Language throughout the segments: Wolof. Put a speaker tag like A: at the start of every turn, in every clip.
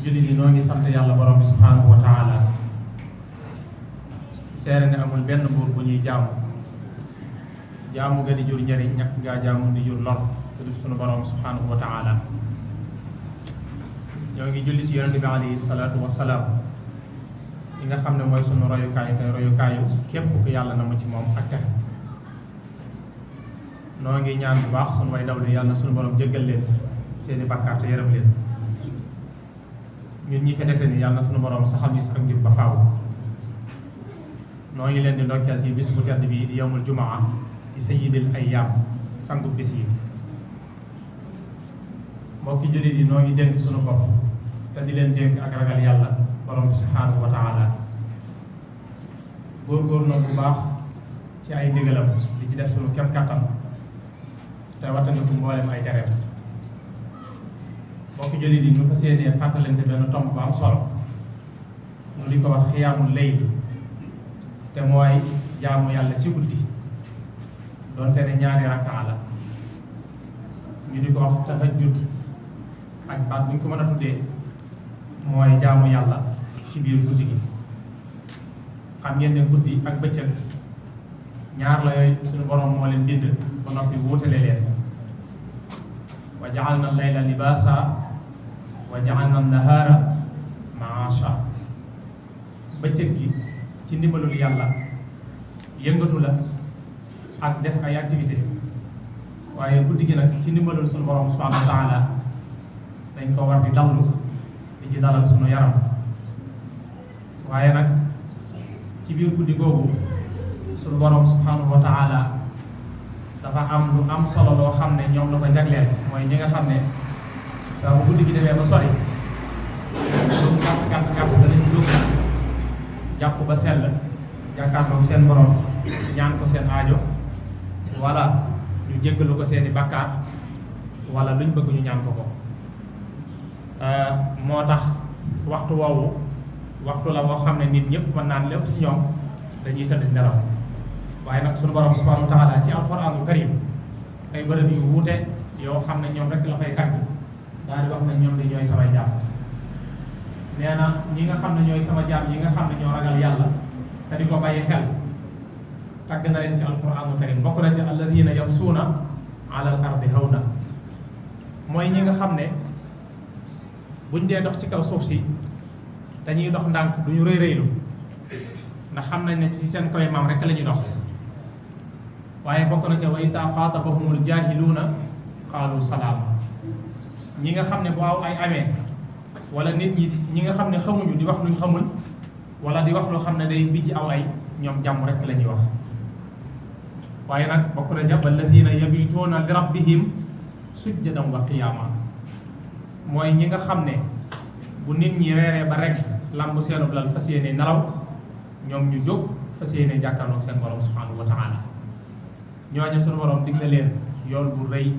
A: jullit yi noo ngi sant yàlla borom bi subhaanahu wa taala seere ne amul benn buur bu ñuy jaamu ga di jur njariñ ñàkk ngaa jaamu di jur lor te du sunu borom subhaanahu wa taala ñoo ngi julli ci yonente bi alayhi salaatu wasalaam yi nga xam ne mooy sunu royukaay te royukaayu képp ku yàlla na mu ci moom ak texe noo ngi ñaan bu baax sunu way dawlu yàlla na sunu borom jéggal leen seeni bàkkaar te yërëm leen ñun ñi fi dese ni yàlla na sunu borom saxal ñu si ak njub ba faaw noo ngi leen di ndokkeel ci bis bu tedd bi di yawmul jumaa di sayyidil ayyaam sangu bis yi mbokki jullit yi noo ngi dénk sunu bopp te di leen dénk ak ragal yàlla borom bi subhaanahu wa taala góor-góor na bu baax ci ay ndigalam di ci def sunu kem kattan te wattandiku mboolem ay tereem mbokki jullit yi ñu fas yéenee fàttalante benn tomb bu am solo mu di ko wax xiyaamul layl te mooy jaamu yàlla ci guddi doonte ne ñaari rakkaa la ñu di ko wax tahajjud ak baat bu ñu ko mën a tuddee mooy jaamu yàlla ci biir guddi gi xam ngeen ne guddi ak bëccëg ñaar la yooyu suñu borom moo leen bind ba noppi wuutale leen wa ja'alna layla libaasa wa ja'alna nahaara maasha bëccëg gi ci ndimbalul yàlla yëngatu la ak def ay activité waaye guddi gi nag ci ndimbalul suñu borom subhanahu wa taala dañ ko war di dallu di ci dalal suñu yaram waaye nag ci biir guddi googu suñu borom subhanahu wa taala dafa am lu am solo loo xam ne ñoom la ko jagleel mooy ñi nga xam ne saa bu guddi gi demee ba sori lu gàtt danañ jóg jàpp ba sell jàkkaarloog seen borom ñaan ko seen aajo wala ñu jéggalu ko seeni bàkkaar wala luñ bëgg ñu ñaan ko ko moo tax waxtu woowu waxtu la boo xam ne nit ñëpp mën naan lépp si ñoom dañuy tëdd nelaw waaye nag suñu borom subhanahu wa taala ci alxuraanul karim ay bërëb yu wuute yoo xam ne ñoom rek la fay tàgg daal di wax ne ñoom di ñooy samay jaam nee na ñi nga xam ne ñooy sama jaam yi nga xam ne ñoo ragal yàlla te di ko bàyyi xel tàgg na leen ci alxuraanul karim bokk na ci alladina yamsuuna ala al ardi hawna mooy ñi nga xam ne buñ dee dox ci kaw suuf si dañuy dox ndànk duñu rëy rëylu ndax xam nañ ne ci seen koy maam rek la ñuy dox waaye bokk na ca wa isaa xaatabahumul jaahiluuna qaalu salaama ñi nga xam ne bu aw ay amee wala nit ñi nga xam ne xamuñu di wax luñ xamul wala di wax loo xam ne day bijj aw ay ñoom jàmm rek la ñuy wax waaye nag bokk na ca wallazina yabituuna li rabbihim sujjadan wa qiyaama mooy ñi nga xam ne bu nit ñi reeree ba rek lamb seenub lal fas yéene nelaw ñoom ñu jóg fas yéene jàkkaarloog seen borom subhanahu wa taala ñooñu suñu borom dig na leen yool bu rëy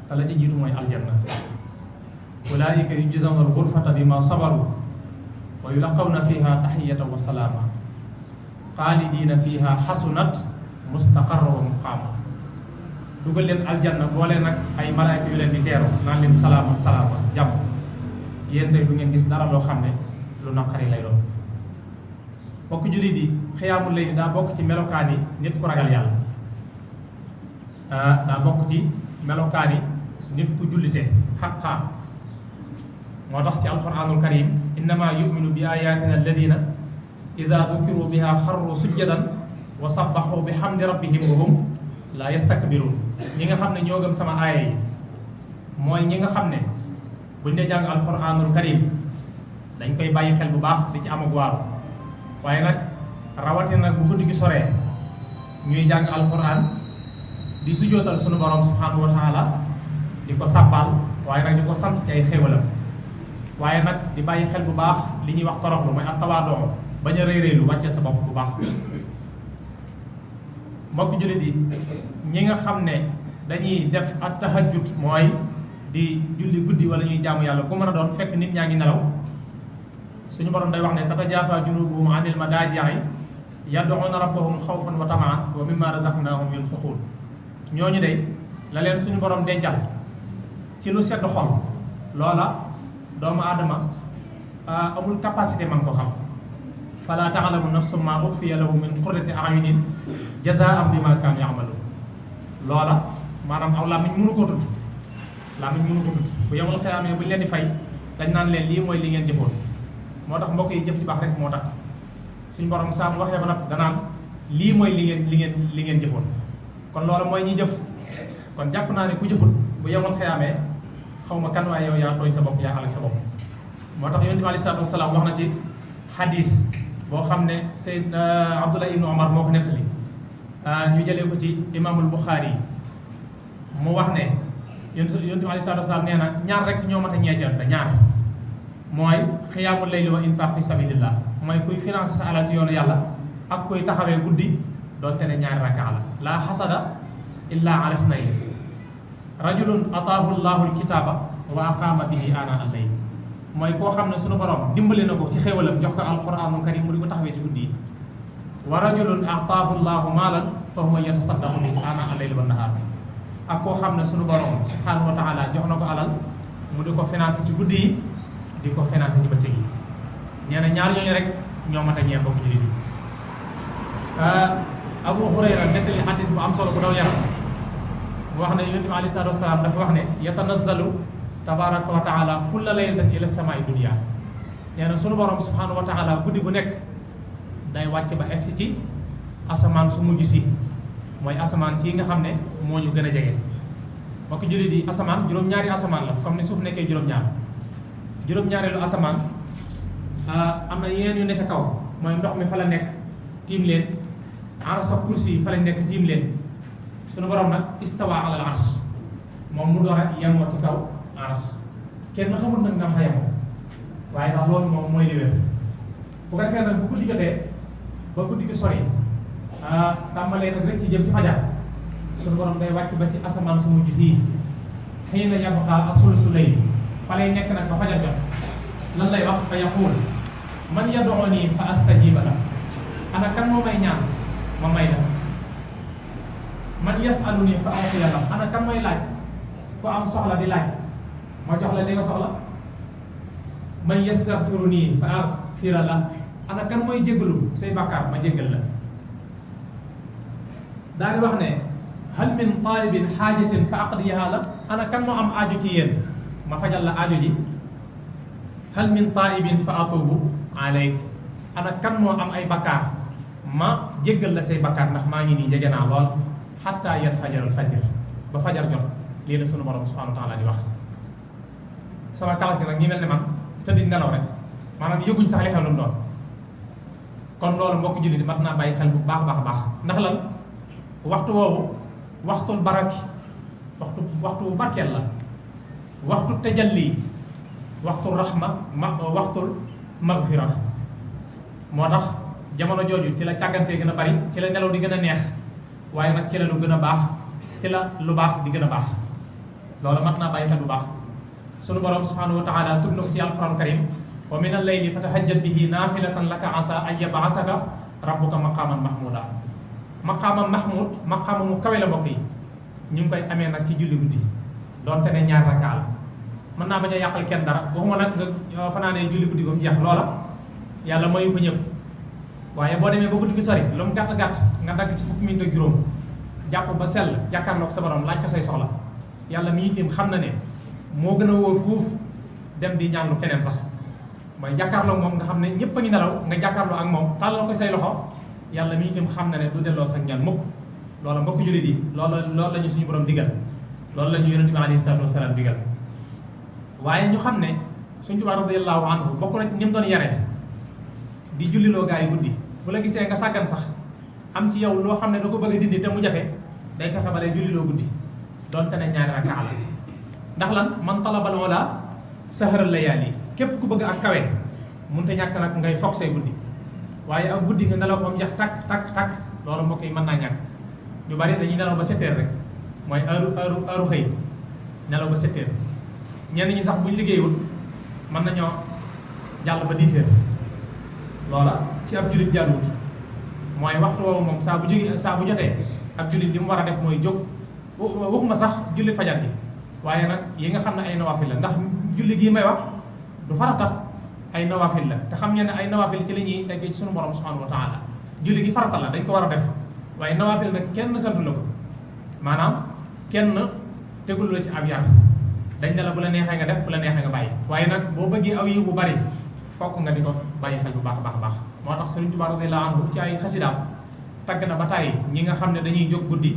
A: te la ci jiitu mooy aljanna ulaa'ika yujzawna al-ghurfata bima sabaru wa yulaqawna fiha tahiyatan wa salaama xaalidina fiha xasunat mustaqarra wa muqaama dugal leen aljanna boole nag ay malaayka yu leen di teeru naan leen salaama salaama jàmm yéen tey du ngeen gis dara loo xam ne lu naqari lay doon bokk jullit yi xiyaamul layli daa bokk ci melokaani nit ku ragal yàlla daa bokk ci melokaani nit ku jullite xaqaa moo tax ci alquranul karim innama yuminu bi ayatina alladina ida dukiru biha xarru sujjadan wa sabbaxu bi xamdi rabbihim wa hum la yastakbirun ñi nga xam ne ñoo gëm sama aaya yi mooy ñi nga xam ne buñ dee jàng alquranul karim dañ koy bàyyi xel bu baax di ci am ak waaru waaye nag rawatina nag bu guddi gi soree ñuy jàng alquran di sujootal sunu borom subhanahu wa taala di ko sàbbaal waaye nag di ko sant ci ay xéewalam waaye nag di bàyyi xel bu baax li ñuy wax toroxlu mooy ak tawaadoo bañ a rëy rëylu wàcce sa bopp bu baax mbokk jullit yi ñi nga xam ne dañuy def ak tahajjud mooy di julli guddi wala ñuy jaamu yàlla ku mën a doon fekk nit ñaa ngi nelaw suñu borom day wax ne tatajaafa junubuhum anil madaaji'i yad'uuna rabbahum xawfan wa tamaan wa mimma razaqnaahum yunfiquun ñooñu de la leen suñu borom dencal ci lu sedd xol loola doomu aadama amul capacité man ko xam fala ta'lamu nafsun ma ukhfiya lahum min qurrati a'yunin jazaa'an bima kaanu ya'maluun loola maanaam aw làmmiñ mënu ko tudd bu yemal xëyaamee buñ leen di fay dañ naan leen lii mooy li ngeen jëfoon moo tax mbokk yi jëf ju baax rek moo tax suñ borom saa bu waxee ba nag danaan lii mooy li ngeen jëfoon kon loola mooy ñi jëf kon jàpp naa ne ku jëfut bu yemal xëyaamee xaw ma kan waaye yow yaa tooñ sa bopp yaa alal sa bopp moo tax yonent bi alayhi salaatu wasalaam wax na ci xadis boo xam ne Seydina Abdullah ibnu Omar moo ko nettali ñu jëlee ko ci imaamul Buxaari yi mu wax ne yonent bi alayhi salaatu wasalaam nee na ñaar rek ñoo mat a ñeecal te ñaar mooy xiyaamul layli wa infaaq fi sabilillah mooy kuy financé sa alal ci yoonu yàlla ak kuy taxawee guddi doonte ne ñaari rakaa la laa xasada illa ala snayn rajulun ataahu llahu alkitaaba wa aqaama bihi ana al-layl mooy koo xam ne suñu borom dimbali na ko ci xéewalam jox ko alquranul karim mu di ko taxawee ci guddi yi wa rajulun ataahu llahu maalan fa huwa yatasaddaqu bihi ana al-layl wa nahaar ak koo xam ne suñu borom subhanahu wa taala jox na ko alal mu di ko financé ci guddi yi di ko financé ci bëccëg yi nee na ñaar ñooñu rek ñoo mat a ñee bokk jullit yi Abu Hurayra nettali hadis bu am solo bu daw yaram mu wax ne yonent bi alayhi salaatu wasalaam dafa wax ne yatanazzalu tabaraka wa taala kulla laylatin ila samaa'i dunya nee na sunu borom subhanahu wa taala guddi gu nekk day wàcc ba egsi ci asamaan su mujj si mooy asamaan si nga xam ne moo ñu gën a jege mbokk jullit yi asamaan juróom-ñaari asamaan la comme ni suuf nekkee juróom-ñaar juróom-ñaareelu asamaan am na yeneen yu ne ca kaw mooy ndox mi fa la nekk tiim leen arasa kursi yi fa la nekk tiim leen sunu borom nag istawa ala al arsh moom mu door a yemoo ci kaw arsh kenn xamul nag nga fa yemoo waaye ndax loolu moom mooy li wér bu ko defee nag bu guddi jotee ba guddi gi sori tàmbalee nag rek ci jëm ci fajar sunu borom day wàcc ba ci asamaan su mujj sii xëy na yabqa as-sulusu layl fa lay nekk nag ba fajar jot lan lay wax fa yaquul man yad'uni fa astajiba la ana kan moo may ñaan ma may la man yasaluni fa a'tiya la ana kan mooy laaj ku am soxla di laaj ma jox la li nga soxla man yastaghfiruni fa aghfira la ana kan mooy jéggalu say bàkkaar ma jéggal la daal di wax ne hal min talibin xaajatin fa aqdiyaha la ana kan moo am aajo ci yéen ma fajal la aajo ji hal min taibin fa atubu alayk ana kan moo am ay bakkaar ma jéggal la say bakkaar ndax maa ngi nii jege naa lool xatta yan fajaral fajr ba fajar jot lii la sunu borom subhanahu wa taala di wax sama kalas gi nag ñi mel ne man tëddi nelaw rek maanaam yëguñ sax li xew lu mu doon kon loolu mbokk jullit mat naa bàyyi xel bu baax baax baax ndax lan waxtu woowu waxtul baraki waxtu bu barkeel la waxtu tajalli waxtu rahma waxtul magfira moo tax jamono jooju ci la càggantee gën a bari ci la nelaw di gën a neex waaye nag ci la lu gën a baax ci la lu baax di gën a baax loolu mat naa bàyyi xel bu baax sunu borom subhanahu wa taala tudd na ko ci alquran karim wa min al-layli fatahajjad bihi naafilatan laka asa an yab'asaka rabbuka maqaman mahmuda maqaman mahmud maqama mu kawe la mbokk yi ñu ngi koy amee nag ci julli guddi doonte ne ñaar rakkaa la mën naa bañ a yàqal kenn dara waxuma nag nga fanaanee julli guddi ba mu jeex loola yàlla mayu ko ñëpp waaye boo demee ba guddi gi sori lu mu gàtt-gàtt nga dagg ci fukki minute ak juróom jàpp ba sell jàkkaarloog sa borom laaj ko say soxla yàlla mi itam xam na ne moo gën a wóor fuuf dem di ñaanlu keneen sax mooy jàkkaarloog moom nga xam ne ñëpp a ngi nelaw nga jàkkaarloo ak moom tàllal ko say loxo yàlla mi itam xam na ne du delloo sa ñaan mukk loola mbokk jullit yi loolu la ñu suñu borom digal loolu la ñu yonent bi alayhi salaatu wasalaam digal waaye ñu xam ne suñu Tuubaa radiyallahu anhu bokk na ñi mu doon yaree di julliloo gaa yi guddi bu la gisee nga sàggan sax am ci yow loo xam ne da ko bëgg a dindi te mu jafe day fexe ba lay julliloo guddi doonte ne ñaari rakkaa la ndax lan man talabal ula sahara layaali képp ku bëgg ak kawe mënut a ñàkk nag ngay foog say guddi waaye ak guddi nga nelaw ba mu jeex takk loolu mbokk yi mën naa ñàkk ñu bari dañuy nelaw ba 7 heures rek mooy heure xëy nelaw ba 7 heures ñenn ñi sax buñ liggéeyul mën nañoo jàll ba 10 heures loola ci ab jullit jaaduwut mooy waxtu woowu moom saa bu jotee ab jullit li mu war a def mooy jóg waxuma sax julli fajar bi waaye nag yi nga xam ne ay nawaafil la ndax julli gii may wax du farata ay nawafil la te xam ngeen ne ay nawafil ci la ñuy egg ci sunu borom subhanahu wa taala julli gi farata la dañ ko war a def waaye nawafil nag kenn santu la ko maanaam kenn tegul la ci ab yar dañ ne la bu la neexee nga def bu la neexee nga bàyyi waaye nag boo bëggee aw yiw bu bari fokk nga di ko bàyyi xel bu baax a baax a baax moo tax Sëriñ Tuubaa radiyallaahu anhu ci ay xasidaam tagg na ba tàyyi ñi nga xam ne dañuy jóg guddi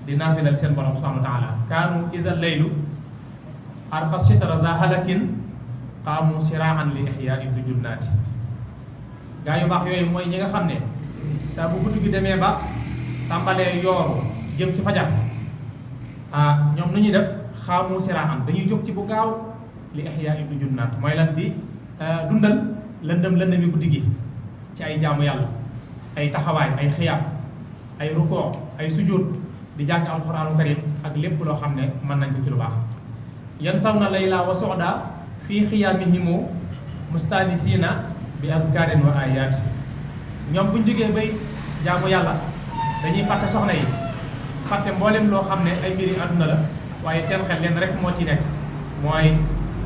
A: di naafilal seen borom subhanahu wa taala kaanu iza laylu arfa sitara da halakin qaamu siraan li ihyaa ibdu junnaati gaa yu baax yooyu mooy ñi nga xam ne saa bu guddi gi demee ba tàmbalee yooru jëm ci fajar ñoom nu ñuy def xaamu siraan dañuy jóg ci bu gaaw li ihyaa ibdu junnaat mooy lan di dundal lëndëm yi guddi gi ci ay jaamu yàlla ay taxawaay ay xiyaam ay rukoo ay sujjóot di jàng alxuraanu karim ak lépp loo xam ne mën nañ ko ci lu baax yan saw na layla wa soxda fii xiyaamihimu mustanisiina bi azkarin wa ayaat ñoom buñ jógee bay jaamu yàlla dañuy fàtte soxna yi fàtte mboolem loo xam ne ay mbiri àdduna la waaye seen xel leen rek moo ci nekk mooy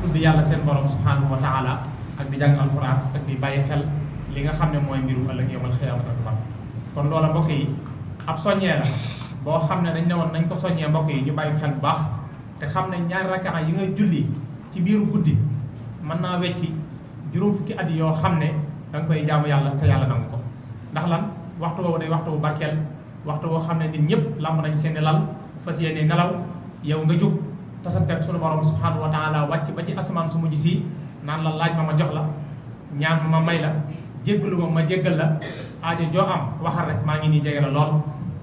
A: tudd yàlla seen borom subhanahu wa taala ak di jàng alxuraan ak di bàyyi xel li nga xam ne mooy mbiru ëllëg yawmal xiyaamati akbar kon loola mbokk yi ab soññee la boo xam ne dañ ne woon nañ ko soññee mbokk yi ñu bàyyi xel bu baax te xam ne ñaari rakkaa yi nga julli ci biiru guddi mën naa wecci juróom fukki at yoo xam ne da nga koy jaamu yàlla te yàlla nangu ko ndax lan waxtu woowu day waxtu bu barkeel waxtu woo xam ne nit ñëpp lamb nañ seeni lal fas yéene nelaw yow nga jóg tasanteeg sunu borom subhanahu wa taala wàcc ba ci asamaan su mujj si naan la laaj ma jox la ñaan ma may la jéggalu ma jéggal la aajo joo am waxal rek maa ngi nii jege la lool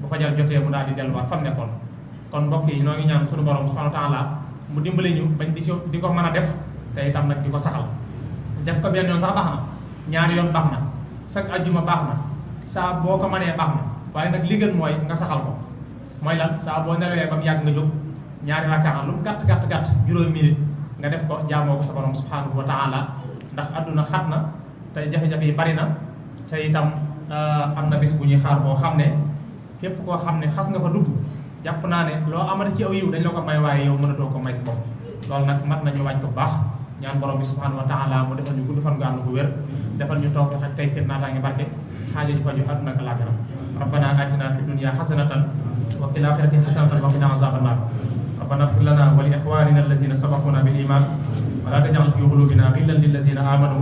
A: bu fajar jotee mu daal di delluwaat fam nekkoon kon mbokk yi noo ngi ñaan sunu borom subhanahu wa taala mu dimbale ñu bañ di ko mën a def te itam nag di ko saxal def ko benn yoon sax baax na ñaari yoon baax na chaque ajjuma baax na saa boo ko mënee baax na waaye nag li gën mooy nga saxal ko mooy lan saa boo nelawee ba mu yàgg nga jóg ñaari rakkaa lu mu gàtt juróomi minute nga def ko jaamoo ko sa borom subhanahu wa taala ndax adduna xat na te jafe-jafe yi bari na te itam am na bis bu ñuy xaar boo xam ne képp koo xam ne xas nga fa dugg jàpp naa ne loo amati ci aw yiw dañ la ko may waaye yow mënatoo ko may si bopp loolu nag mat nañu wàññi ko bu baax ñaan borom bi subhanahu wa taala mu defal ñu gudd fan gu ànd gu wér defal ñu tawfiq ak taysiir naataange barke xaaja ñu faju àdduna ak laaxira rabbana atina fi dunya hasanatan wa fil akhirati hasanatan wa qina azaban nar rabbana ighfir lana wa li ikhwanina alladhina sabaquna bil iman wa la taj'al fi qulubina ghillan lil ladhina amanu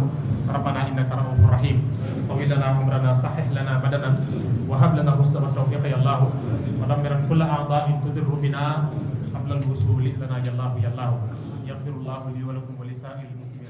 A: rabbana innaka ra'ufur rahim wa lana umrana sahih lana badanan wa hab lana husna tawfiq ya allah wa damiran kull a'da'in tudirru bina qabla al-wusul lana ya allah yaghfirullahu li wa lakum wa li sa'iril muslimin